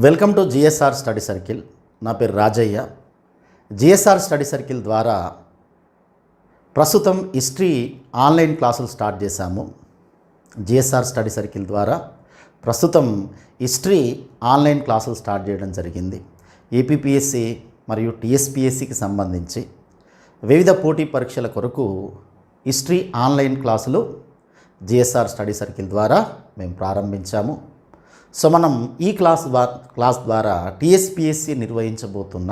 Welcome to GSR study circle. నా పేరు Rajaiah. GSR study circle ద్వారా ప్రస్తుతం హిస్టరీ ఆన్లైన్ క్లాసులు స్టార్ట్ చేశాము. జిఎస్ఆర్ స్టడీ సర్కిల్ ద్వారా ప్రస్తుతం హిస్టరీ ఆన్లైన్ క్లాసులు స్టార్ట్ చేయడం జరిగింది. ఏపీపీఎస్సి మరియు టీఎస్పీఎస్సికి సంబంధించి వివిధ పోటీ పరీక్షల కొరకు హిస్టరీ ఆన్లైన్ క్లాసులు జిఎస్ఆర్ స్టడీ సర్కిల్ ద్వారా మేము ప్రారంభించాము. సో మనం ఈ క్లాస్ ద్వారా టీఎస్పీఎస్సి నిర్వహించబోతున్న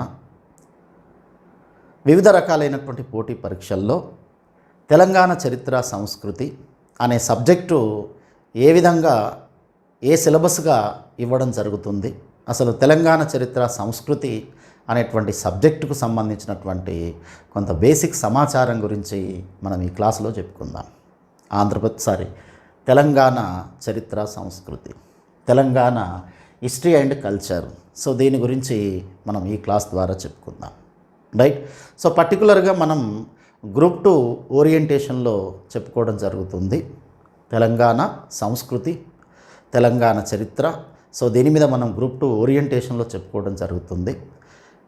వివిధ రకాలైనటువంటి పోటీ పరీక్షల్లో తెలంగాణ చరిత్ర సంస్కృతి అనే సబ్జెక్టు ఏ విధంగా ఏ సిలబస్గా ఇవ్వడం జరుగుతుంది, అసలు తెలంగాణ చరిత్ర సంస్కృతి అనేటువంటి సబ్జెక్టుకు సంబంధించినటువంటి కొంత బేసిక్ సమాచారం గురించి మనం ఈ క్లాసులో చెప్పుకుందాం. తెలంగాణ చరిత్ర సంస్కృతి, Telangana history and culture. So దీని గురించి మనం ఈ క్లాస్ ద్వారా చెప్పుకుందాం, రైట్. సో పర్టికులర్గా మనం గ్రూప్ 2 ఓరియంటేషన్లో చెప్పుకోవడం జరుగుతుంది తెలంగాణ సంస్కృతి, తెలంగాణ చరిత్ర. సో దీని మీద మనం గ్రూప్ 2 ఓరియంటేషన్లో చెప్పుకోవడం జరుగుతుంది.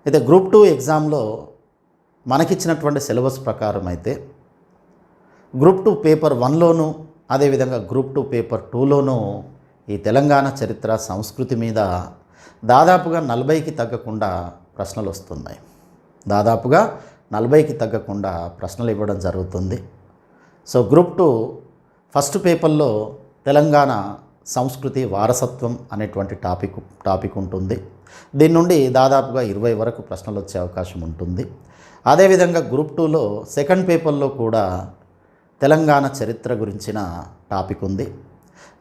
అయితే గ్రూప్ 2 ఎగ్జామ్లో మనకిచ్చినటువంటి సిలబస్ ప్రకారం అయితే గ్రూప్ 2 పేపర్ 1లోను అదేవిధంగా గ్రూప్ 2 పేపర్ 2లోనూ ఈ తెలంగాణ చరిత్ర సంస్కృతి మీద దాదాపుగా 40కి తగ్గకుండా ప్రశ్నలు వస్తున్నాయి. దాదాపుగా 40కి తగ్గకుండా ప్రశ్నలు ఇవ్వడం జరుగుతుంది. సో గ్రూప్ 2 ఫస్ట్ పేపర్లో తెలంగాణ సంస్కృతి వారసత్వం అనేటువంటి టాపిక్ ఉంటుంది. దీని నుండి దాదాపుగా 20 వరకు ప్రశ్నలు వచ్చే అవకాశం ఉంటుంది. అదేవిధంగా గ్రూప్ 2లో సెకండ్ పేపర్లో కూడా తెలంగాణ చరిత్ర గురించిన టాపిక్ ఉంది.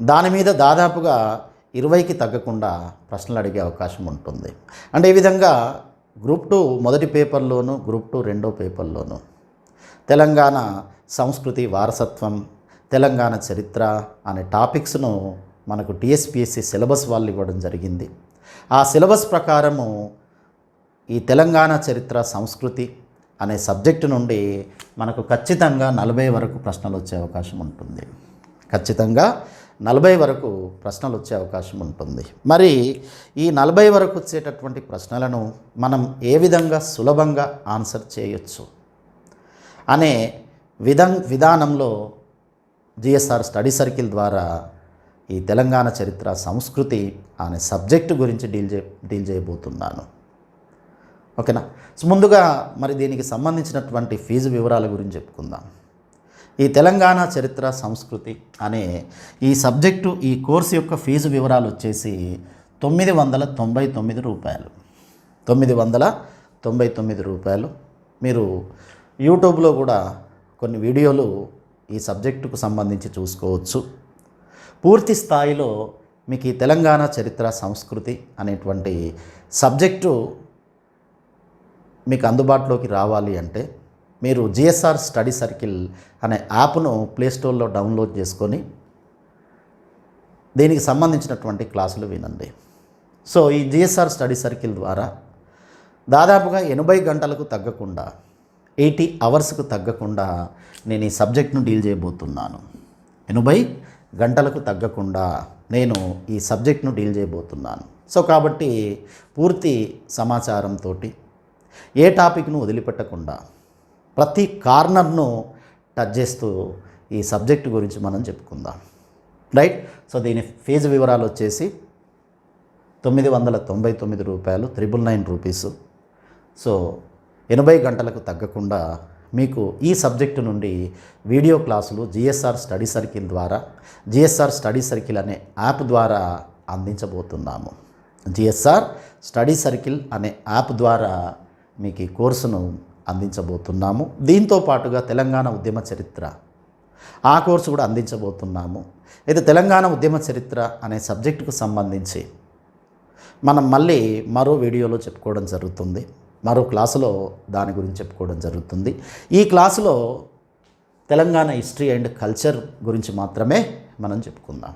దాని మీద దాదాపుగా 20కి తగ్గకుండా ప్రశ్నలు అడిగే అవకాశం ఉంటుంది. అంటే ఈ విధంగా గ్రూప్ 2 మొదటి పేపర్లోను గ్రూప్ 2 రెండో పేపర్లోను తెలంగాణ సంస్కృతి వారసత్వం, తెలంగాణ చరిత్ర అనే టాపిక్స్ను మనకు టీఎస్పీఎస్సి సిలబస్ వాళ్ళు ఇవ్వడం జరిగింది. ఆ సిలబస్ ప్రకారము ఈ తెలంగాణ చరిత్ర సంస్కృతి అనే సబ్జెక్టు నుండి మనకు ఖచ్చితంగా 40 వరకు ప్రశ్నలు వచ్చే అవకాశం ఉంటుంది. ఖచ్చితంగా 40 వరకు ప్రశ్నలు వచ్చే అవకాశం ఉంటుంది. మరి ఈ 40 వరకు వచ్చేటటువంటి ప్రశ్నలను మనం ఏ విధంగా సులభంగా ఆన్సర్ చేయొచ్చు అనే విధానంలో జిఎస్ఆర్ స్టడీ సర్కిల్ ద్వారా ఈ తెలంగాణ చరిత్ర సంస్కృతి అనే సబ్జెక్టు గురించి డీల్ చేయబోతున్నాను. ఓకేనా. సో ముందుగా మరి దీనికి సంబంధించినటువంటి ఫీజు వివరాల గురించి చెప్పుకుందాం. ఈ తెలంగాణ చరిత్ర సంస్కృతి అనే ఈ సబ్జెక్టు ఈ కోర్సు యొక్క ఫీజు వివరాలు వచ్చేసి 999 రూపాయలు. 999 రూపాయలు. మీరు యూట్యూబ్లో కూడా కొన్ని వీడియోలు ఈ సబ్జెక్టుకు సంబంధించి చూసుకోవచ్చు. పూర్తి స్థాయిలో మీకు ఈ తెలంగాణ చరిత్ర సంస్కృతి అనేటువంటి సబ్జెక్టు మీకు అందుబాటులోకి రావాలి అంటే మీరు జిఎస్ఆర్ స్టడీ సర్కిల్ అనే యాప్ను ప్లేస్టోర్లో డౌన్లోడ్ చేసుకొని దీనికి సంబంధించినటువంటి క్లాసులు వినండి. సో ఈ జిఎస్ఆర్ స్టడీ సర్కిల్ ద్వారా దాదాపుగా 80 గంటలకు తగ్గకుండా 80 అవర్స్కు తగ్గకుండా నేను ఈ సబ్జెక్ట్ను డీల్ చేయబోతున్నాను. 80 గంటలకు తగ్గకుండా నేను ఈ సబ్జెక్ట్ను డీల్ చేయబోతున్నాను. సో కాబట్టి పూర్తి సమాచారంతో ఏ టాపిక్ను వదిలిపెట్టకుండా ప్రతి కార్నర్ను టచ్ చేస్తూ ఈ సబ్జెక్టు గురించి మనం చెప్పుకుందాం, రైట్. సో దీని ఫీజు వివరాలు వచ్చేసి 999 రూపాయలు, 999 రూపీస్. సో 80 గంటలకు తగ్గకుండా మీకు ఈ సబ్జెక్టు నుండి వీడియో క్లాసులు జిఎస్ఆర్ స్టడీ సర్కిల్ ద్వారా జిఎస్ఆర్ స్టడీ సర్కిల్ అనే యాప్ ద్వారా అందించబోతున్నాము. జిఎస్ఆర్ స్టడీ సర్కిల్ అనే యాప్ ద్వారా మీకు ఈ కోర్సును అందించబోతున్నాము. దీంతో పాటుగా తెలంగాణ ఉద్యమ చరిత్ర ఆ కోర్సు కూడా అందించబోతున్నాము. అయితే తెలంగాణ ఉద్యమ చరిత్ర అనే సబ్జెక్టుకు సంబంధించి మనం మళ్ళీ మరో వీడియోలో చెప్పుకోవడం జరుగుతుంది, మరో క్లాసులో దాని గురించి చెప్పుకోవడం జరుగుతుంది. ఈ క్లాసులో తెలంగాణ హిస్టరీ అండ్ కల్చర్ గురించి మాత్రమే మనం చెప్పుకుందాం,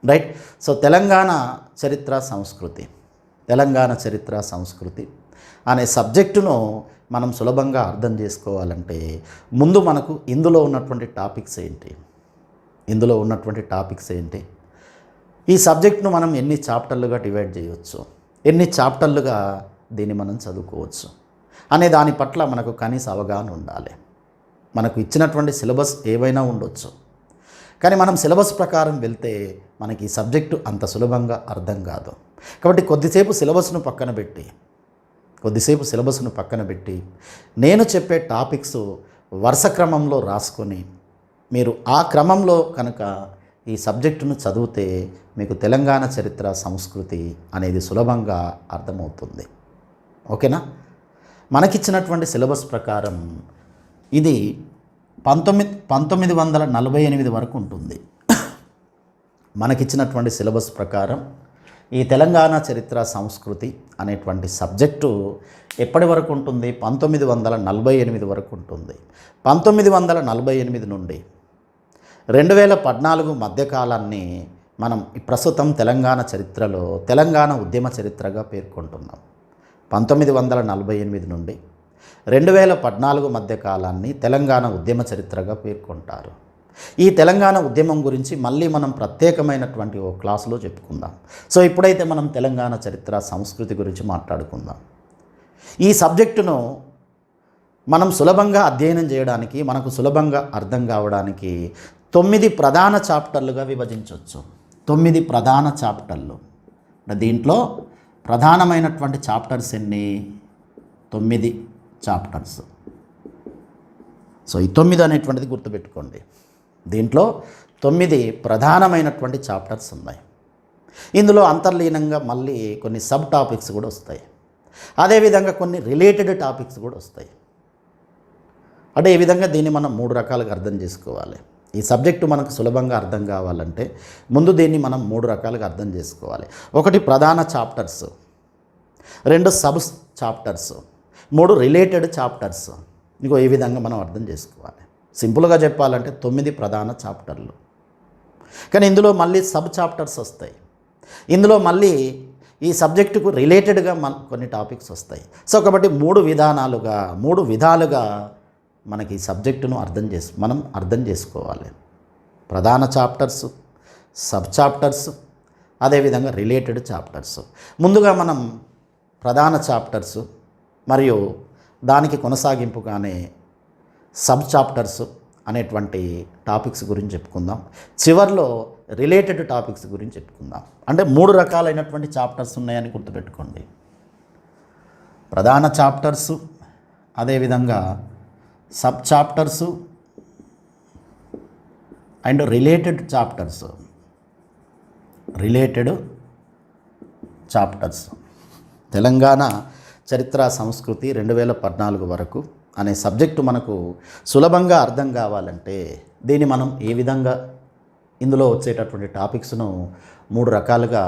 రైట్. సో తెలంగాణ చరిత్ర సంస్కృతి, తెలంగాణ చరిత్ర సంస్కృతి అనే సబ్జెక్టును మనం సులభంగా అర్థం చేసుకోవాలంటే ముందు మనకు ఇందులో ఉన్నటువంటి టాపిక్స్ ఏంటి, ఈ సబ్జెక్ట్ను మనం ఎన్ని చాప్టర్లుగా డివైడ్ చేయవచ్చు, ఎన్ని చాప్టర్లుగా దీన్ని మనం చదువుకోవచ్చు అనే దాని పట్ల మనకు కనీస అవగాహన ఉండాలి. మనకు ఇచ్చినటువంటి సిలబస్ ఏవైనా ఉండొచ్చు, కానీ మనం సిలబస్ ప్రకారం వెళ్తే మనకి ఈ సబ్జెక్టు అంత సులభంగా అర్థం కాదు. కాబట్టి కొద్దిసేపు సిలబస్ను పక్కన పెట్టి నేను చెప్పే టాపిక్స్ వరుస క్రమంలో రాసుకొని మీరు ఆ క్రమంలో కనుక ఈ సబ్జెక్టును చదివితే మీకు తెలంగాణ చరిత్ర సంస్కృతి అనేది సులభంగా అర్థమవుతుంది. ఓకేనా? మనకిచ్చినటువంటి సిలబస్ ప్రకారం ఇది 1948 వరకు ఉంటుంది. మనకిచ్చినటువంటి సిలబస్ ప్రకారం ఈ తెలంగాణ చరిత్ర సంస్కృతి అనేటువంటి సబ్జెక్టు ఎప్పటి వరకు ఉంటుంది? 1948 వరకు ఉంటుంది. 1948 నుండి 2014 మధ్యకాలాన్ని మనం ప్రస్తుతం తెలంగాణ చరిత్రలో తెలంగాణ ఉద్యమ చరిత్రగా పేర్కొంటున్నాం. 1948 నుండి 2014 మధ్యకాలాన్ని తెలంగాణ ఉద్యమ చరిత్రగా పేర్కొంటారు. ఈ తెలంగాణ ఉద్యమం గురించి మళ్ళీ మనం ప్రత్యేకమైనటువంటి ఓ క్లాసులో చెప్పుకుందాం. సో ఇప్పుడైతే మనం తెలంగాణ చరిత్ర సంస్కృతి గురించి మాట్లాడుకుందాం. ఈ సబ్జెక్టును మనం సులభంగా అధ్యయనం చేయడానికి, మనకు సులభంగా అర్థం కావడానికి 9 ప్రధాన చాప్టర్లుగా విభజించవచ్చు. 9 ప్రధాన చాప్టర్లు. దీంట్లో ప్రధానమైనటువంటి చాప్టర్స్ ఎన్ని? 9 చాప్టర్స్. సో ఈ 9 అనేటువంటిది గుర్తుపెట్టుకోండి. దీంట్లో 9 ప్రధానమైనటువంటి చాప్టర్స్ ఉన్నాయి. ఇందులో అంతర్లీనంగా మళ్ళీ కొన్ని సబ్ టాపిక్స్ కూడా వస్తాయి. అదేవిధంగా కొన్ని రిలేటెడ్ టాపిక్స్ కూడా వస్తాయి. అంటే ఈ విధంగా దీన్ని మనం 3 రకాలుగా అర్థం చేసుకోవాలి. ఈ సబ్జెక్టు మనకు సులభంగా అర్థం కావాలంటే ముందు దీన్ని మనం 3 రకాలుగా అర్థం చేసుకోవాలి. 1 ప్రధాన chapters, 2 sub chapters, 3 related chapters. ఇంకో ఈ విధంగా మనం అర్థం చేసుకోవాలి. సింపుల్గా చెప్పాలంటే 9 ప్రధాన చాప్టర్లు. కానీ ఇందులో మళ్ళీ సబ్ చాప్టర్స్ వస్తాయి. ఇందులో మళ్ళీ ఈ సబ్జెక్టుకు రిలేటెడ్గా కొన్ని టాపిక్స్ వస్తాయి. సో కాబట్టి 3 విధాలుగా మనకి ఈ సబ్జెక్టును మనం అర్థం చేసుకోవాలి. ప్రధాన చాప్టర్స్, సబ్ చాప్టర్స్, అదేవిధంగా రిలేటెడ్ చాప్టర్స్. ముందుగా మనం ప్రధాన చాప్టర్స్ మరియు దానికి కొనసాగింపుగానే సబ్ చాప్టర్స్ అనేటువంటి టాపిక్స్ గురించి చెప్పుకుందాం. చివర్లో రిలేటెడ్ టాపిక్స్ గురించి చెప్పుకుందాం. అంటే 3 రకాలైనటువంటి చాప్టర్స్ ఉన్నాయని గుర్తుపెట్టుకోండి. ప్రధాన చాప్టర్సు, అదేవిధంగా sub chapters and related chapters. Telangana చరిత్ర సంస్కృతి 2014 వరకు అనే సబ్జెక్టు మనకు సులభంగా అర్థం కావాలంటే దీన్ని మనం ఏ విధంగా ఇందులో వచ్చేటటువంటి టాపిక్స్ను 3 రకాలుగా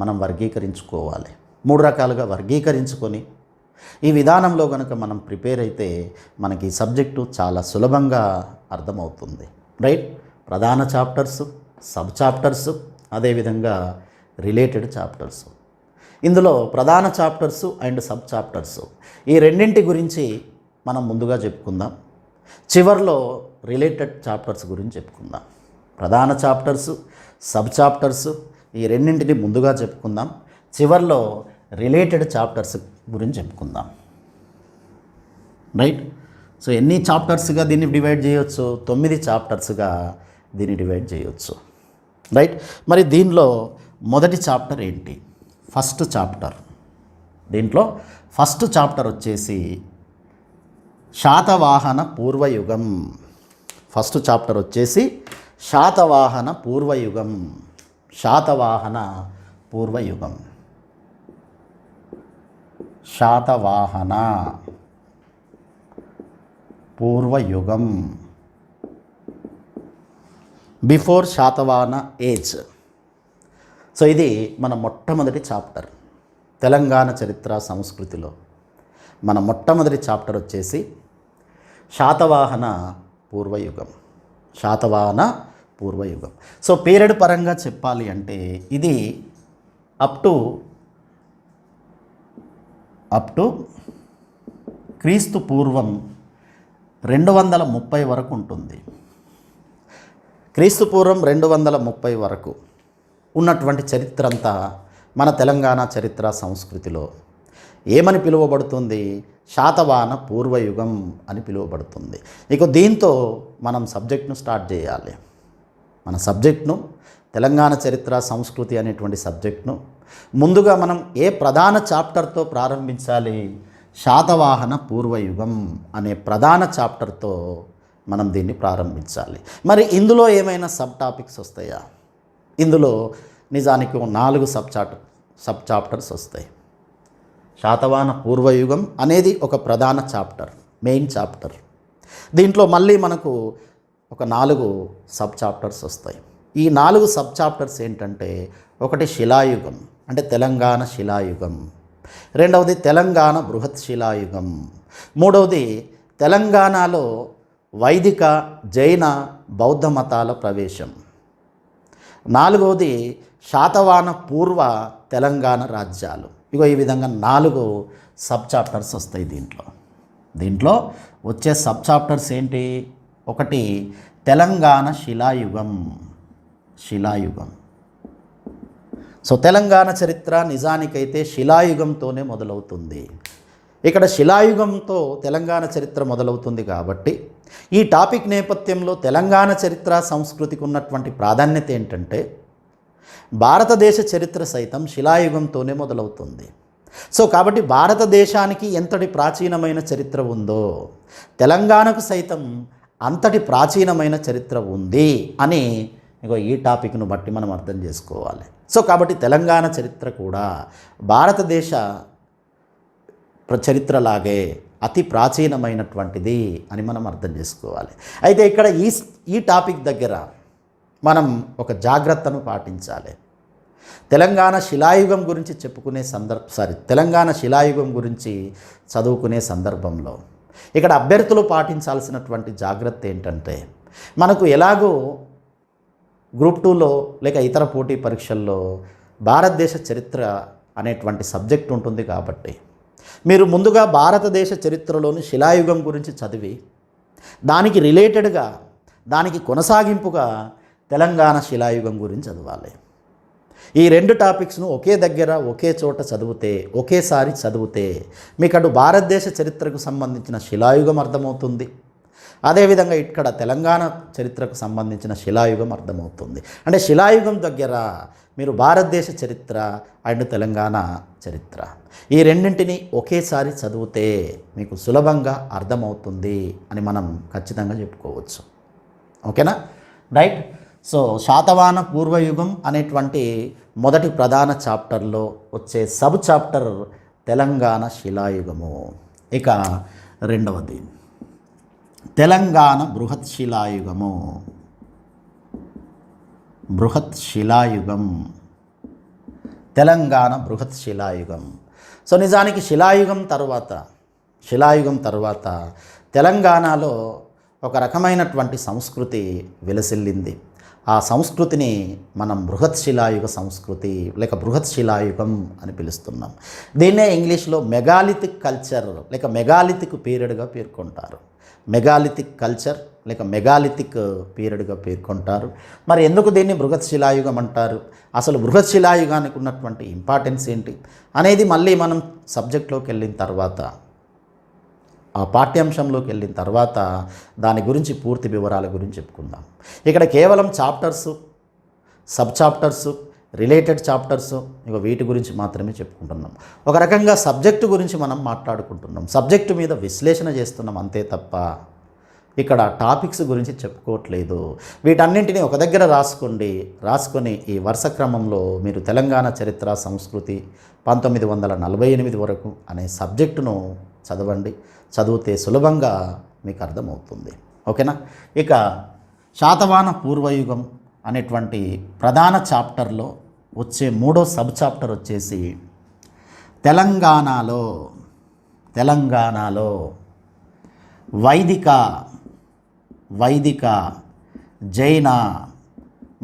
మనం వర్గీకరించుకోవాలి. 3 రకాలుగా వర్గీకరించుకొని ఈ విధానంలో కనుక మనం ప్రిపేర్ అయితే మనకి ఈ సబ్జెక్టు చాలా సులభంగా అర్థమవుతుంది. రైట్? ప్రధాన చాప్టర్స్, సబ్ చాప్టర్స్, అదేవిధంగా రిలేటెడ్ చాప్టర్స్. ఇందులో ప్రధాన చాప్టర్సు అండ్ సబ్ చాప్టర్సు ఈ రెండింటి గురించి మనం ముందుగా చెప్పుకుందాం. చివర్లో రిలేటెడ్ చాప్టర్స్ గురించి చెప్పుకుందాం. ప్రధాన చాప్టర్సు, సబ్ చాప్టర్సు ఈ రెండింటిని ముందుగా చెప్పుకుందాం. చివర్లో రిలేటెడ్ చాప్టర్స్ గురించి చెప్పుకుందాం. రైట్? సో ఎన్ని చాప్టర్స్గా దీన్ని డివైడ్ చేయవచ్చు? 9 చాప్టర్స్గా దీన్ని డివైడ్ చేయవచ్చు. రైట్? మరి దీనిలో మొదటి చాప్టర్ ఏంటి? First chapter. దీంట్లో ఫస్ట్ చాప్టర్ వచ్చేసి శాతవాహన పూర్వయుగం. ఫస్ట్ చాప్టర్ వచ్చేసి శాతవాహన పూర్వయుగం. శాతవాహన పూర్వయుగం. శాతవాహన పూర్వయుగం. Before Satavahana age. సో ఇది మన మొట్టమొదటి చాప్టర్ తెలంగాణ చరిత్ర సంస్కృతిలో. మన మొట్టమొదటి చాప్టర్ వచ్చేసి శాతవాహన పూర్వయుగం. శాతవాహన పూర్వయుగం. సో పీరియడ్ పరంగా చెప్పాలి అంటే ఇది అప్ టు క్రీస్తు పూర్వం 230 వరకు ఉంటుంది. క్రీస్తు పూర్వం 230 వరకు ఉన్నటువంటి చరిత్ర అంతా మన తెలంగాణ చరిత్ర సంస్కృతిలో ఏమని పిలువబడుతుంది? శాతవాహన పూర్వయుగం అని పిలువబడుతుంది. ఇక దీంతో మనం సబ్జెక్ట్ను స్టార్ట్ చేయాలి. మన సబ్జెక్ట్ను తెలంగాణ చరిత్ర సంస్కృతి అనేటువంటి సబ్జెక్ట్ను ముందుగా మనం ఏ ప్రధాన చాప్టర్తో ప్రారంభించాలి? శాతవాహన పూర్వయుగం అనే ప్రధాన చాప్టర్తో మనం దీన్ని ప్రారంభించాలి. మరి ఇందులో ఏమైనా సబ్ టాపిక్స్ వస్తాయా? ఇందులో నిజానికి 4 సబ్ చాప్టర్స్ వస్తాయి. శాతవాహన పూర్వయుగం అనేది ఒక ప్రధాన చాప్టర్, మెయిన్ చాప్టర్. దీంట్లో మళ్ళీ మనకు ఒక 4 సబ్ చాప్టర్స్ వస్తాయి. ఈ 4 సబ్ చాప్టర్స్ ఏంటంటే, ఒకటి శిలాయుగం అంటే తెలంగాణ శిలాయుగం, రెండవది తెలంగాణ బృహత్ శిలాయుగం, మూడవది తెలంగాణలో వైదిక జైన బౌద్ధ మతాల ప్రవేశం, నాలుగవది శాతవాహన పూర్వ తెలంగాణ రాజ్యాలు. ఇగో ఈ విధంగా 4 సబ్ చాప్టర్స్ వస్తాయి. దీంట్లో వచ్చే సబ్ చాప్టర్స్ ఏంటి? ఒకటి తెలంగాణ శిలాయుగం. సో తెలంగాణ చరిత్ర నిజానికైతే శిలాయుగంతోనే మొదలవుతుంది. ఇక్కడ శిలాయుగంతో తెలంగాణ చరిత్ర మొదలవుతుంది కాబట్టి ఈ టాపిక్ నేపథ్యంలో తెలంగాణ చరిత్ర సంస్కృతికి ఉన్నటువంటి ప్రాధాన్యత ఏంటంటే, భారతదేశ చరిత్ర సైతం శిలాయుగంతోనే మొదలవుతుంది. సో కాబట్టి భారతదేశానికి ఎంతటి ప్రాచీనమైన చరిత్ర ఉందో తెలంగాణకు సైతం అంతటి ప్రాచీనమైన చరిత్ర ఉంది అని ఇగో ఈ టాపిక్ను బట్టి మనం అర్థం చేసుకోవాలి. సో కాబట్టి తెలంగాణ చరిత్ర కూడా భారతదేశ చరిత్రలాగే అతి ప్రాచీనమైనటువంటిది అని మనం అర్థం చేసుకోవాలి. అయితే ఇక్కడ ఈ టాపిక్ దగ్గర మనం ఒక జాగ్రత్తను పాటించాలి. తెలంగాణ శిలాయుగం గురించి తెలంగాణ శిలాయుగం గురించి చదువుకునే సందర్భంలో ఇక్కడ అభ్యర్థులు పాటించాల్సినటువంటి జాగ్రత్త ఏంటంటే, మనకు ఎలాగో గ్రూప్ 2లో లేక ఇతర పోటీ పరీక్షల్లో భారతదేశ చరిత్ర అనేటువంటి సబ్జెక్ట్ ఉంటుంది కాబట్టి మీరు ముందుగా భారతదేశ చరిత్రలోని శిలాయుగం గురించి చదివి దానికి రిలేటెడ్గా, దానికి కొనసాగింపుగా తెలంగాణ శిలాయుగం గురించి చదవాలి. ఈ 2 టాపిక్స్ను ఒకే దగ్గర ఒకే చోట ఒకేసారి చదివితే మీకు అటు భారతదేశ చరిత్రకు సంబంధించిన శిలాయుగం అర్థమవుతుంది, అదేవిధంగా ఇక్కడ తెలంగాణ చరిత్రకు సంబంధించిన శిలాయుగం అర్థమవుతుంది. అంటే శిలాయుగం దగ్గర మీరు భారతదేశ చరిత్ర అండ్ తెలంగాణ చరిత్ర ఈ రెండింటిని ఒకేసారి చదివితే మీకు సులభంగా అర్థమవుతుంది అని మనం ఖచ్చితంగా చెప్పుకోవచ్చు. ఓకేనా? రైట్. సో శాతవాహన పూర్వయుగం అనేటువంటి మొదటి ప్రధాన చాప్టర్లో వచ్చే సబ్ చాప్టర్ తెలంగాణ శిలాయుగము. ఇక రెండవది తెలంగాణ బృహత్ శిలాయుగము. తెలంగాణ బృహత్ శిలాయుగం. సో నిజానికి శిలాయుగం తర్వాత తెలంగాణలో ఒక రకమైనటువంటి సంస్కృతి విలసిల్లింది. ఆ సంస్కృతిని మనం బృహత్ శిలాయుగ సంస్కృతి లేక బృహత్ శిలాయుగం అని పిలుస్తున్నాం. దీన్నే ఇంగ్లీష్లో మెగాలిథిక్ కల్చర్ లేక మెగాలిథిక్ పీరియడ్గా పేర్కొంటారు. మెగాలిథిక్ కల్చర్ లేక మెగాలిథిక్ పీరియడ్గా పేర్కొంటారు. మరి ఎందుకు దీన్ని బృహత్ శిలాయుగం అంటారు? అసలు బృహత్ శిలాయుగానికి ఉన్నటువంటి ఇంపార్టెన్స్ ఏంటి అనేది మళ్ళీ మనం సబ్జెక్ట్లోకి వెళ్ళిన తర్వాత, ఆ పాఠ్యాంశంలోకి వెళ్ళిన తర్వాత దాని గురించి పూర్తి వివరాల గురించి చెప్పుకుందాం. ఇక్కడ కేవలం chapters, sub chapters, related chapters వీటి గురించి మాత్రమే చెప్పుకుంటున్నాం. ఒక రకంగా సబ్జెక్టు గురించి మనం మాట్లాడుకుంటున్నాం, సబ్జెక్టు మీద విశ్లేషణ చేస్తున్నాం అంతే తప్ప ఇక్కడ టాపిక్స్ గురించి చెప్పుకోవట్లేదు. వీటన్నింటినీ ఒక దగ్గర రాసుకొని ఈ వరుస క్రమంలో మీరు తెలంగాణ చరిత్ర సంస్కృతి 1948 వరకు అనే సబ్జెక్టును చదివితే సులభంగా మీకు అర్థమవుతుంది. ఓకేనా? ఇక శాతవాహన పూర్వయుగం అనేటువంటి ప్రధాన చాప్టర్లో వచ్చే 3వ సబ్ చాప్టర్ వచ్చేసి తెలంగాణలో వైదిక జైన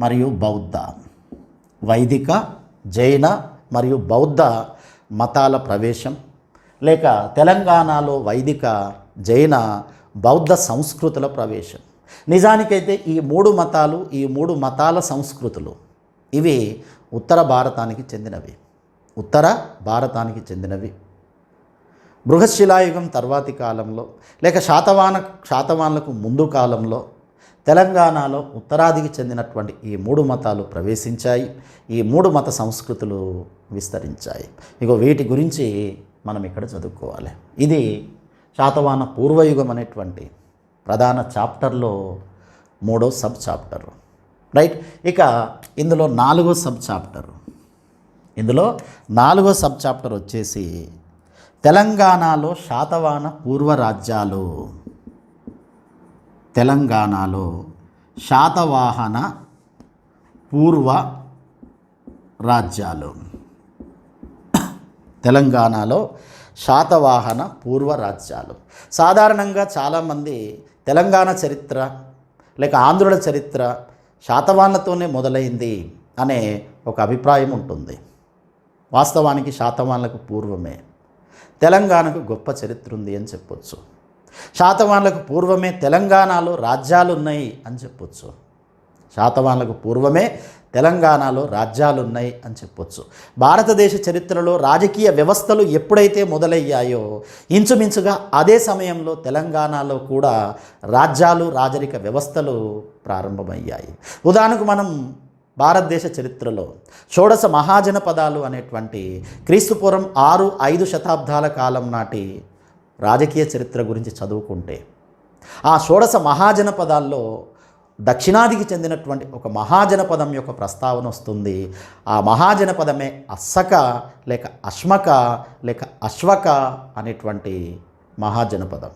మరియు బౌద్ధ మతాల ప్రవేశం, లేక తెలంగాణలో వైదిక జైన బౌద్ధ సంస్కృతుల ప్రవేశం. నిజానికైతే ఈ 3 మతాల సంస్కృతులు ఇవి ఉత్తర భారతానికి చెందినవి. ఉత్తర భారతానికి చెందినవి. బృహశిలాయుగం తర్వాతి కాలంలో లేక శాతవాహనులకు ముందు కాలంలో తెలంగాణలో ఉత్తరాదికి చెందినటువంటి ఈ 3 మతాలు ప్రవేశించాయి. ఈ 3 మత సంస్కృతులు విస్తరించాయి. వీటి గురించి మనం ఇక్కడ చదువుకోవాలి. ఇది శాతవాహన పూర్వయుగం అనేటువంటి ప్రధాన చాప్టర్లో 3వ సబ్ చాప్టర్. రైట్. ఇక ఇందులో 4వ సబ్ చాప్టర్ వచ్చేసి తెలంగాణలో శాతవాహన పూర్వ రాజ్యాలు. తెలంగాణలో శాతవాహన పూర్వ రాజ్యాలు. తెలంగాణలో శాతవాహన పూర్వ రాజ్యాలు. సాధారణంగా చాలామంది తెలంగాణ చరిత్ర లేక ఆంధ్రుల చరిత్ర శాతవాహనులతోనే మొదలైంది అనే ఒక అభిప్రాయం ఉంటుంది. వాస్తవానికి శాతవాహనులకు పూర్వమే తెలంగాణకు గొప్ప చరిత్ర ఉంది అని చెప్పొచ్చు. శాతవాహనులకు పూర్వమే తెలంగాణలో రాజ్యాలు ఉన్నాయి అని చెప్పొచ్చు. శాతవాహనులకు పూర్వమే తెలంగాణలో రాజ్యాలు ఉన్నాయి అని చెప్పొచ్చు. భారతదేశ చరిత్రలో రాజకీయ వ్యవస్థలు ఎప్పుడైతే మొదలయ్యాయో ఇంచుమించుగా అదే సమయంలో తెలంగాణలో కూడా రాజ్యాలు, రాజరిక వ్యవస్థలు ప్రారంభమయ్యాయి. ఉదాహరణకు మనం భారతదేశ చరిత్రలో షోడశ మహాజనపదాలు అనేటువంటి క్రీస్తుపూర్వం 6-5 శతాబ్దాల కాలం నాటి రాజకీయ చరిత్ర గురించి చదువుకుంటే ఆ షోడశ మహాజనపదాల్లో దక్షిణాదికి చెందినటువంటి ఒక మహాజనపదం యొక్క ప్రస్తావన వస్తుంది. ఆ మహాజనపదమే అస్సక లేక అశ్మక లేక అశ్వక అనేటువంటి మహాజనపదం.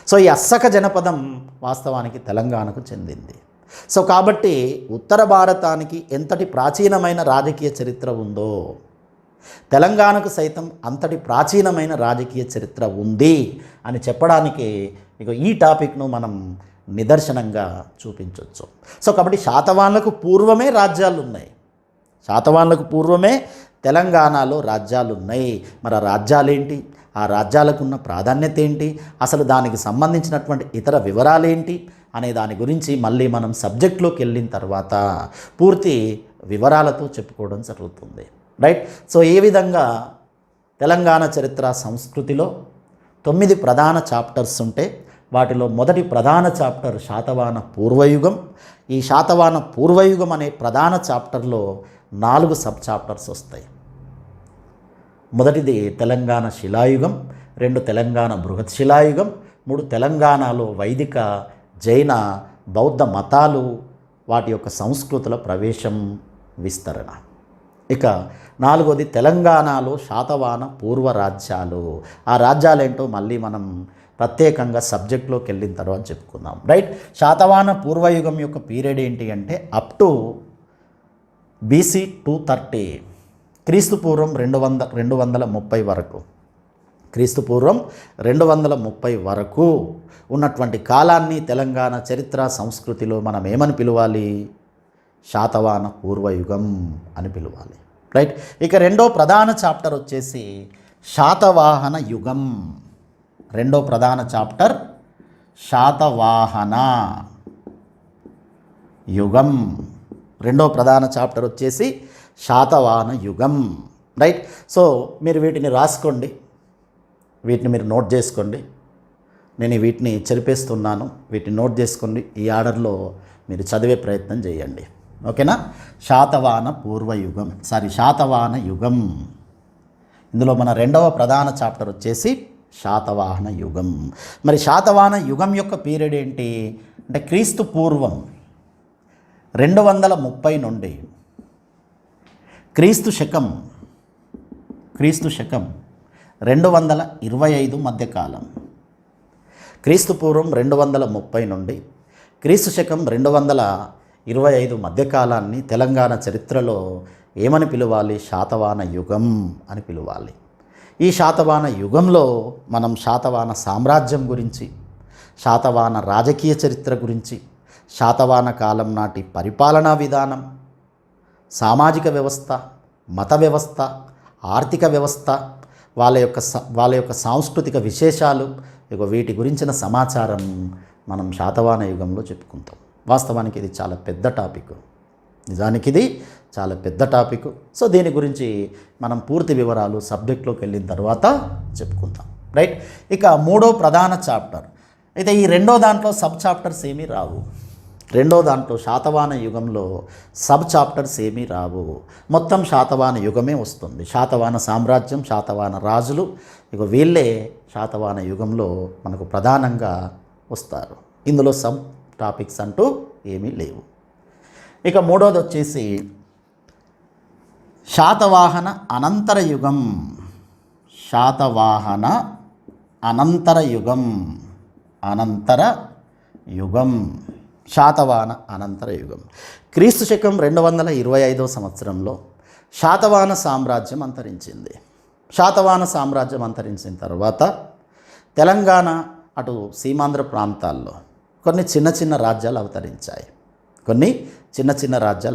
సో ఈ అస్సక జనపదం వాస్తవానికి తెలంగాణకు చెందింది. సో కాబట్టి ఉత్తర భారతానికి ఎంతటి ప్రాచీనమైన రాజకీయ చరిత్ర ఉందో తెలంగాణకు సైతం అంతటి ప్రాచీనమైన రాజకీయ చరిత్ర ఉంది అని చెప్పడానికి ఈ టాపిక్ను మనం నిదర్శనంగా చూపించవచ్చు. సో కాబట్టి శాతవాహనులకు పూర్వమే రాజ్యాలు ఉన్నాయి. శాతవాహనులకు పూర్వమే తెలంగాణలో రాజ్యాలు ఉన్నాయి. మరి ఆ రాజ్యాలేంటి, ఆ రాజ్యాలకు ఉన్న ప్రాధాన్యత ఏంటి, అసలు దానికి సంబంధించినటువంటి ఇతర వివరాలేంటి అనే దాని గురించి మళ్ళీ మనం సబ్జెక్ట్లోకి వెళ్ళిన తర్వాత పూర్తి వివరాలతో చెప్పుకోవడం జరుగుతుంది. రైట్. సో ఏ విధంగా తెలంగాణ చరిత్ర సంస్కృతిలో 9 ప్రధాన చాప్టర్స్ ఉంటే వాటిలో మొదటి ప్రధాన చాప్టర్ శాతవాహన పూర్వయుగం. ఈ శాతవాహన పూర్వయుగం అనే ప్రధాన చాప్టర్లో 4 సబ్ చాప్టర్స్ వస్తాయి. మొదటిది తెలంగాణ శిలాయుగం, 2 తెలంగాణ బృహత్ శిలాయుగం, 3 తెలంగాణలో వైదిక, జైన, బౌద్ధ మతాలు వాటి యొక్క సంస్కృతుల ప్రవేశం, విస్తరణ. ఇక 4వది తెలంగాణలో శాతవాహన పూర్వ రాజ్యాలు. ఆ రాజ్యాలేంటో మళ్ళీ మనం ప్రత్యేకంగా సబ్జెక్ట్లోకి వెళ్ళిన తర్వాత చెప్పుకుందాం. రైట్. శాతవాహన పూర్వయుగం యొక్క పీరియడ్ ఏంటి అంటే అప్ టు BC 230 క్రీస్తుపూర్వం 230 వరకు, క్రీస్తుపూర్వం 230 వరకు ఉన్నటువంటి కాలాన్ని తెలంగాణ చరిత్ర సంస్కృతిలో మనం ఏమని పిలవాలి? శాతవాహన పూర్వయుగం అని పిలవాలి. రైట్. ఇక 2వ ప్రధాన చాప్టర్ వచ్చేసి శాతవాహన యుగం. 2వ ప్రధాన చాప్టర్ శాతవాహన యుగం. 2వ ప్రధాన చాప్టర్ వచ్చేసి శాతవాహన యుగం. రైట్. సో మీరు వీటిని రాసుకోండి, వీటిని మీరు నోట్ చేసుకోండి. నేను వీటిని చెరిపేస్తున్నాను, వీటిని నోట్ చేసుకోండి. ఈ ఆర్డర్లో మీరు చదివే ప్రయత్నం చేయండి. ఓకేనా? శాతవాహన పూర్వయుగం, శాతవాహన యుగం. ఇందులో మన 2వ ప్రధాన చాప్టర్ వచ్చేసి శాతవాహన యుగం. మరి శాతవాహన యుగం యొక్క పీరియడ్ ఏంటి అంటే క్రీస్తు పూర్వం 230 నుండి క్రీస్తు శకం 225 మధ్యకాలం. క్రీస్తు పూర్వం 230 నుండి క్రీస్తు శకం 225 మధ్యకాలాన్ని తెలంగాణ చరిత్రలో ఏమని పిలవాలి? శాతవాహన యుగం అని పిలవాలి. ఈ శాతవాహన యుగంలో మనం శాతవాహన సామ్రాజ్యం గురించి, శాతవాహన రాజకీయ చరిత్ర గురించి, శాతవాహన కాలం నాటి పరిపాలనా విధానం, సామాజిక వ్యవస్థ, మత వ్యవస్థ, ఆర్థిక వ్యవస్థ, వాళ్ళ యొక్క సాంస్కృతిక విశేషాలు, వీటి గురించిన సమాచారం మనం శాతవాహన యుగంలో చెప్పుకుంటాం. వాస్తవానికి ఇది చాలా పెద్ద టాపిక్. నిజానికి ఇది చాలా పెద్ద టాపిక్. సో దీని గురించి మనం పూర్తి వివరాలు సబ్జెక్ట్లోకి వెళ్ళిన తర్వాత చెప్పుకుందాం. రైట్. ఇక మూడో ప్రధాన చాప్టర్ అయితే ఈ రెండో దాంట్లో సబ్ చాప్టర్స్ ఏమీ రావు. రెండో దాంట్లో శాతవాహన యుగంలో సబ్ చాప్టర్స్ ఏమీ రావు. మొత్తం శాతవాహన యుగమే వస్తుంది. శాతవాహన సామ్రాజ్యం, శాతవాహన రాజులు, ఇక వీళ్ళే శాతవాహన యుగంలో మనకు ప్రధానంగా వస్తారు. ఇందులో సబ్ టాపిక్స్ అంటూ ఏమీ లేవు. ఇక మూడోది వచ్చేసి శాతవాహన అనంతర యుగం. శాతవాహన అనంతర యుగం. అనంతర యుగం. శాతవాహన అనంతర యుగం. క్రీస్తు శకం 225 సంవత్సరంలో శాతవాహన సామ్రాజ్యం అంతరించింది. శాతవాహన సామ్రాజ్యం అంతరించిన తర్వాత తెలంగాణ అటు సీమాంధ్ర ప్రాంతాల్లో కొన్ని చిన్న చిన్న రాజ్యాలు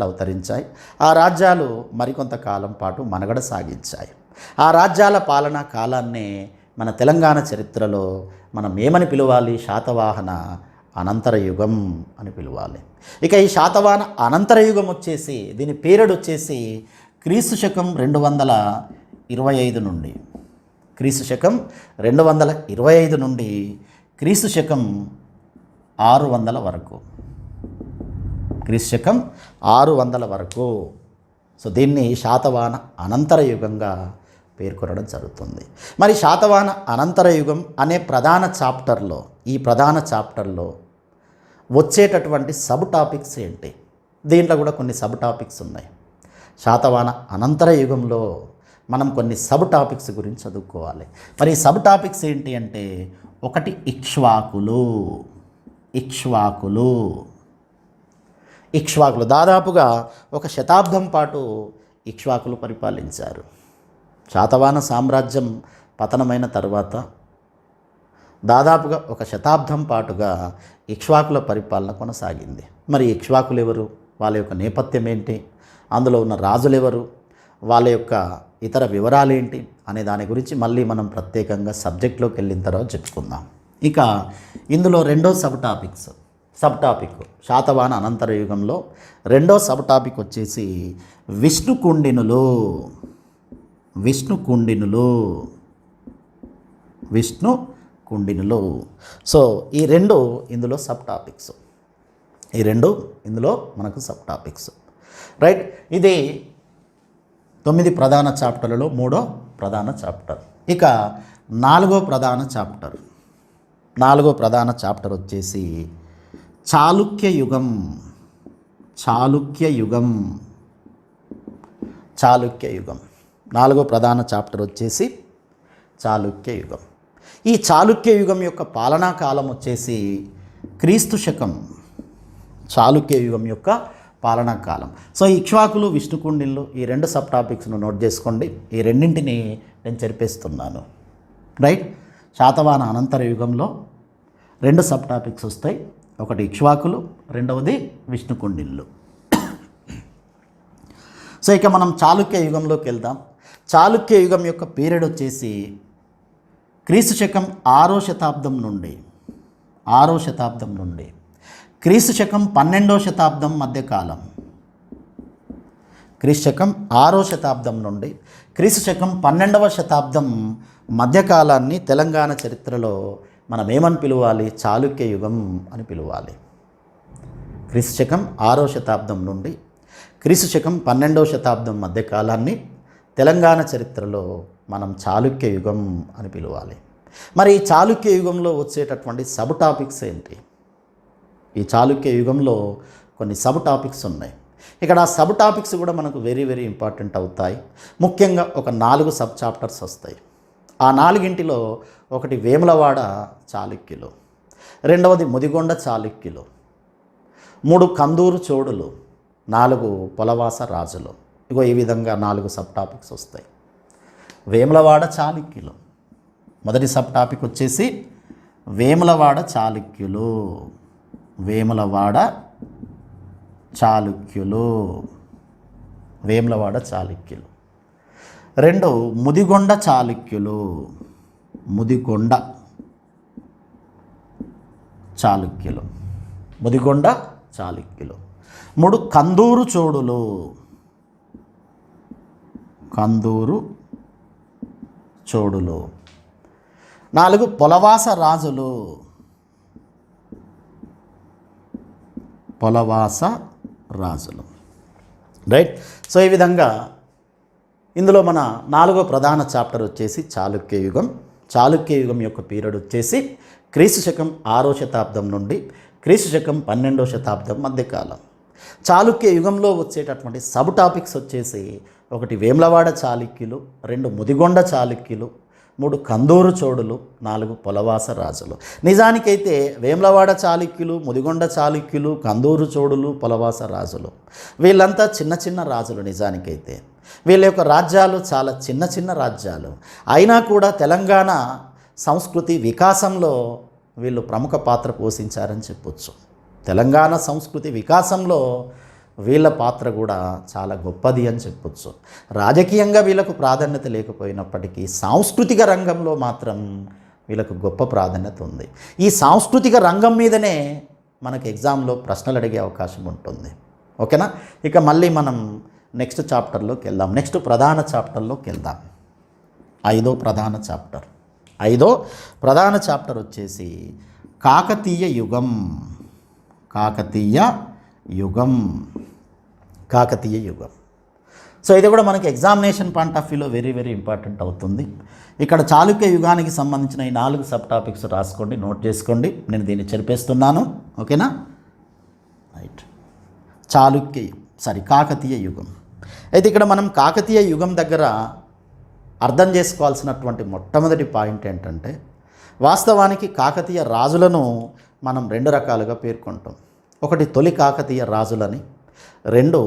అవతరించాయి. ఆ రాజ్యాలు మరికొంతకాలం పాటు మనుగడ సాగించాయి. ఆ రాజ్యాల పాలనా కాలాన్నే మన తెలంగాణ చరిత్రలో మనం ఏమని పిలవాలి? శాతవాహన అనంతర యుగం అని పిలవాలి. ఇక ఈ శాతవాహన అనంతర యుగం వచ్చేసి దీని పీరియడ్ వచ్చేసి క్రీస్తు శకం 225 నుండి క్రీస్తు శకం 225 నుండి క్రీస్తు శకం 600 వరకు. క్రీస్తు శకం 600 వరకు. సో దీన్ని శాతవాహన అనంతర యుగంగా పేర్కొనడం జరుగుతుంది. మరి శాతవాహన అనంతర యుగం అనే ఈ ప్రధాన చాప్టర్లో వచ్చేటటువంటి సబ్ టాపిక్స్ ఏంటి? దీంట్లో కూడా కొన్ని సబ్ టాపిక్స్ ఉన్నాయి. శాతవాహన అనంతర యుగంలో మనం కొన్ని సబ్ టాపిక్స్ గురించి చదువుకోవాలి. మరి ఈ సబ్ టాపిక్స్ ఏంటి అంటే, ఒకటి ఇక్ష్వాకులు దాదాపుగా 1 శతాబ్దం పాటు ఇక్ష్వాకులు పరిపాలించారు. శాతవాహన సామ్రాజ్యం పతనమైన తర్వాత దాదాపుగా 1 శతాబ్దం పాటుగా ఇక్ష్వాకుల పరిపాలన కొనసాగింది. మరి ఇక్ష్వాకులు ఎవరు? వాళ్ళ యొక్క నేపథ్యం ఏంటి? అందులో ఉన్న రాజులు ఎవరు? వాళ్ళ యొక్క ఇతర వివరాలు ఏంటి అనే దాని గురించి మళ్ళీ మనం ప్రత్యేకంగా సబ్జెక్ట్లోకి వెళ్ళిన తర్వాత చెప్పుకుందాం. ఇక ఇందులో రెండో సబ్ టాపిక్ శాతవాహన అనంతర యుగంలో రెండో సబ్ టాపిక్ వచ్చేసి విష్ణు కుండినులు. సో ఈ రెండు ఇందులో సబ్ టాపిక్స్. మనకు సబ్ టాపిక్స్. రైట్. ఇది 9 ప్రధాన చాప్టర్లలో 3వ ప్రధాన చాప్టర్. ఇక 4వ ప్రధాన చాప్టర్ వచ్చేసి చాళుక్య యుగం. 4వ ప్రధాన చాప్టర్ వచ్చేసి చాళుక్య యుగం. ఈ చాళుక్య యుగం యొక్క పాలనా కాలం వచ్చేసి క్రీస్తు శకం. చాళుక్య యుగం యొక్క పాలనా కాలం. సో ఇక్ష్వాకులు, విష్ణుకుండిన్లు ఈ 2 సబ్ టాపిక్స్ను నోట్ చేసుకోండి. ఈ రెండింటిని నేను చెరిపేస్తున్నాను. రైట్. శాతవాహన అనంతర యుగంలో 2 సబ్ టాపిక్స్ వస్తాయి. ఒకటి ఇక్ష్వాకులు, రెండవది విష్ణుకుండిన్లు. సో ఇక మనం చాళుక్య యుగంలోకి వెళ్దాం. చాళుక్య యుగం యొక్క పీరియడ్ వచ్చేసి క్రీస్తు శకం 6వ శతాబ్దం నుండి క్రీస్తు శకం 12వ శతాబ్దం మధ్యకాలం. క్రీస్తు శకం 6వ శతాబ్దం నుండి క్రీస్తు శకం 12వ శతాబ్దం మధ్యకాలాన్ని తెలంగాణ చరిత్రలో మనం ఏమని పిలవాలి? చాళుక్య యుగం అని పిలవాలి. క్రీస్తు శకం 6వ శతాబ్దం నుండి క్రీస్తు శకం 12వ శతాబ్దం మధ్యకాలాన్ని తెలంగాణ చరిత్రలో మనం చాళుక్య యుగం అని పిలవాలి. మరి ఈ చాళుక్య యుగంలో వచ్చేటటువంటి సబ్ టాపిక్స్ ఏంటి? ఈ చాళుక్య యుగంలో కొన్ని సబ్ టాపిక్స్ ఉన్నాయి. ఇక్కడ ఆ సబ్ టాపిక్స్ కూడా మనకు వెరీ వెరీ ఇంపార్టెంట్ అవుతాయి. ముఖ్యంగా ఒక 4 సబ్ చాప్టర్స్ వస్తాయి. ఆ 4గింటిలో ఒకటి వేములవాడ చాళుక్యులు, రెండవది ముదిగొండ చాళుక్యులు, 3 కందూరు చోడులు, 4 పొలవాస రాజులు. ఇగో ఈ విధంగా 4 సబ్ టాపిక్స్ వస్తాయి. వేములవాడ చాళుక్యులు మొదటి సబ్ టాపిక్ వచ్చేసి వేములవాడ చాళుక్యులు. వేములవాడ చాళుక్యులు. 2 ముదిగొండ చాళుక్యులు. ముదిగొండ చాళుక్యులు. 3 కందూరు చోడులు, కందూరు చోడులు. 4 పొలవాస రాజులు, పొలవాస రాజులు. రైట్. సో ఈ విధంగా ఇందులో మన 4వ ప్రధాన చాప్టర్ వచ్చేసి చాళుక్య యుగం. చాళుక్య యుగం యొక్క పీరియడ్ వచ్చేసి క్రీస్తు శకం 6వ శతాబ్దం నుండి క్రీస్తు శకం 12వ శతాబ్దం మధ్యకాలం. చాళుక్య యుగంలో వచ్చేటటువంటి సబ్ టాపిక్స్ వచ్చేసి 1 వేములవాడ చాళుక్యులు, 2 ముదిగొండ చాళుక్యులు, 3 కందూరు చోడులు, 4 పొలవాస రాజులు. నిజానికైతే వేములవాడ చాళుక్యులు, ముదిగొండ చాళుక్యులు, కందూరు చోడులు, పొలవాస రాజులు వీళ్ళంతా చిన్న చిన్న రాజులు. నిజానికైతే వీళ్ళ యొక్క రాజ్యాలు చాలా చిన్న చిన్న రాజ్యాలు అయినా కూడా తెలంగాణ సంస్కృతి వికాసంలో వీళ్ళు ప్రముఖ పాత్ర పోషించారని చెప్పొచ్చు. తెలంగాణ సంస్కృతి వికాసంలో వీళ్ళ పాత్ర కూడా చాలా గొప్పది అని చెప్పొచ్చు. రాజకీయంగా వీళ్ళకు ప్రాధాన్యత లేకపోయినప్పటికీ సాంస్కృతిక రంగంలో మాత్రం వీళ్ళకు గొప్ప ప్రాధాన్యత ఉంది. ఈ సాంస్కృతిక రంగం మీదనే మనకు ఎగ్జామ్లో ప్రశ్నలు అడిగే అవకాశం ఉంటుంది. ఓకేనా? ఇక మళ్ళీ మనం నెక్స్ట్ చాప్టర్లోకి వెళ్దాం. నెక్స్ట్ ప్రధాన చాప్టర్లోకి వెళ్దాం. 5వ ప్రధాన చాప్టర్. 5వ ప్రధాన చాప్టర్ వచ్చేసి కాకతీయ యుగం. కాకతీయ యుగం. కాకతీయ యుగం. సో ఇది కూడా మనకి ఎగ్జామినేషన్ పాయింట్ ఆఫ్ వ్యూలో వెరీ వెరీ ఇంపార్టెంట్ అవుతుంది. ఇక్కడ చాళుక్య యుగానికి సంబంధించిన ఈ 4 సబ్ టాపిక్స్ రాసుకోండి, నోట్ చేసుకోండి. నేను దీన్ని చెరిపేస్తున్నాను. ఓకేనా? రైట్. కాకతీయ యుగం. అయితే ఇక్కడ మనం కాకతీయ యుగం దగ్గర అర్థం చేసుకోవాల్సినటువంటి మొట్టమొదటి పాయింట్ ఏంటంటే, వాస్తవానికి కాకతీయ రాజులను మనం 2 రకాలుగా పేర్కొంటాం. ఒకటి తొలి కాకతీయ రాజులని, 2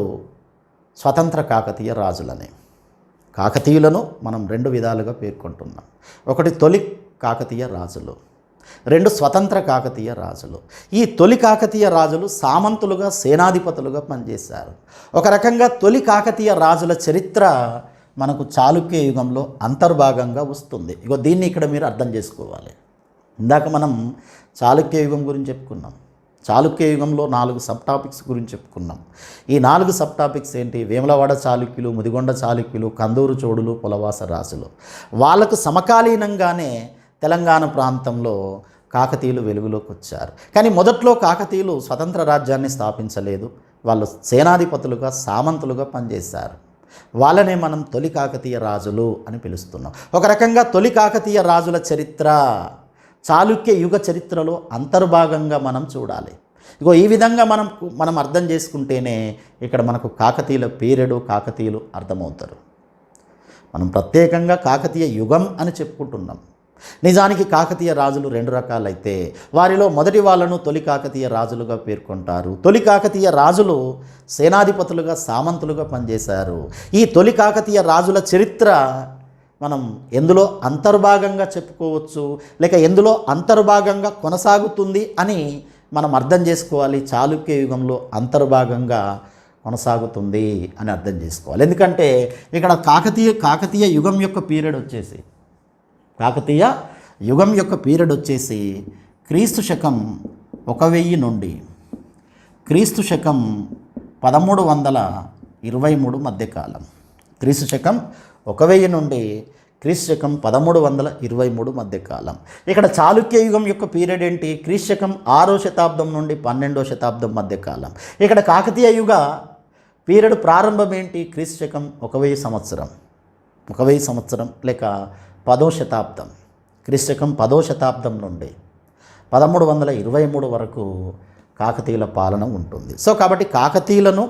స్వతంత్ర కాకతీయ రాజులని. కాకతీయులను మనం 2 విధాలుగా పేర్కొంటున్నాం. ఒకటి తొలి కాకతీయ రాజులు, 2 స్వతంత్ర కాకతీయ రాజులు. ఈ తొలి కాకతీయ రాజులు సామంతులుగా, సేనాధిపతులుగా పనిచేశారు. ఒక రకంగా తొలి కాకతీయ రాజుల చరిత్ర మనకు చాళుక్య యుగంలో అంతర్భాగంగా వస్తుంది. ఇగో దీన్ని ఇక్కడ మీరు అర్థం చేసుకోవాలి. ఇందాక మనం చాళుక్య యుగం గురించి చెప్పుకున్నాం. చాళుక్య యుగంలో 4 సబ్ టాపిక్స్ గురించి చెప్పుకున్నాం. ఈ 4 సబ్ టాపిక్స్ ఏంటి? వేములవాడ చాళుక్యులు, ముదిగొండ చాళుక్యులు, కందూరు చోడులు, పొలవాస రాజులు. వాళ్ళకు సమకాలీనంగానే తెలంగాణ ప్రాంతంలో కాకతీయులు వెలుగులోకి వచ్చారు. కానీ మొదట్లో కాకతీయులు స్వతంత్ర రాజ్యాన్ని స్థాపించలేదు. వాళ్ళు సేనాధిపతులుగా, సామంతులుగా పనిచేశారు. వాళ్ళనే మనం తొలి కాకతీయ రాజులు అని పిలుస్తున్నాం. ఒక రకంగా తొలి కాకతీయ రాజుల చరిత్ర చాళుక్య యుగ చరిత్రలో అంతర్భాగంగా మనం చూడాలి. ఇగో ఈ విధంగా మనం అర్థం చేసుకుంటేనే ఇక్కడ మనకు కాకతీయుల పీరియడు, కాకతీయులు అర్థమవుతారు. మనం ప్రత్యేకంగా కాకతీయ యుగం అని చెప్పుకుంటున్నాం. నిజానికి కాకతీయ రాజులు 2 రకాలైతే వారిలో మొదటి వాళ్ళను తొలి కాకతీయ రాజులుగా పేర్కొంటారు. తొలి కాకతీయ రాజులు సేనాధిపతులుగా, సామంతులుగా పనిచేశారు. ఈ తొలి కాకతీయ రాజుల చరిత్ర మనం ఎందులో అంతర్భాగంగా చెప్పుకోవచ్చు, లేక ఎందులో అంతర్భాగంగా కొనసాగుతుంది అని మనం అర్థం చేసుకోవాలి. చాళుక్య యుగంలో అంతర్భాగంగా కొనసాగుతుంది అని అర్థం చేసుకోవాలి. ఎందుకంటే ఇక్కడ కాకతీయ యుగం యొక్క పీరియడ్ వచ్చేసి క్రీస్తు శకం 1000 నుండి క్రీస్తు శకం 1323 మధ్యకాలం. క్రీస్తు శకం 1000 నుండి క్రీస్తు శకం 1323 మధ్యకాలం. ఇక్కడ చాళుక్య యుగం యొక్క పీరియడ్ ఏంటి? క్రీస్తు శకం 6వ శతాబ్దం నుండి 12వ శతాబ్దం మధ్యకాలం. ఇక్కడ కాకతీయ యుగ పీరియడ్ ప్రారంభం ఏంటి? క్రీస్తు శకం 1000 సంవత్సరం లేక 10వ శతాబ్దం. క్రీస్తు శకం 10వ శతాబ్దం నుండి 1323 వరకు కాకతీయుల పాలన ఉంటుంది. సో కాబట్టి కాకతీయులను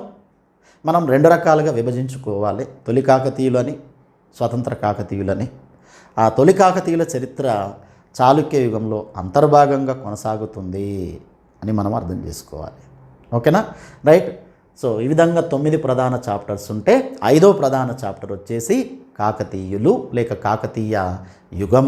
మనం 2 రకాలుగా విభజించుకోవాలి. తొలి కాకతీయులని, స్వతంత్ర కాకతీయులని. ఆ తొలి కాకతీయుల చరిత్ర చాళుక్య యుగంలో అంతర్భాగంగా కొనసాగుతుంది అని మనం అర్థం చేసుకోవాలి. ఓకేనా? రైట్. సో ఈ విధంగా 9 ప్రధాన చాప్టర్స్ ఉంటే 5వ ప్రధాన చాప్టర్ వచ్చేసి కాకతీయులు లేక కాకతీయ యుగం.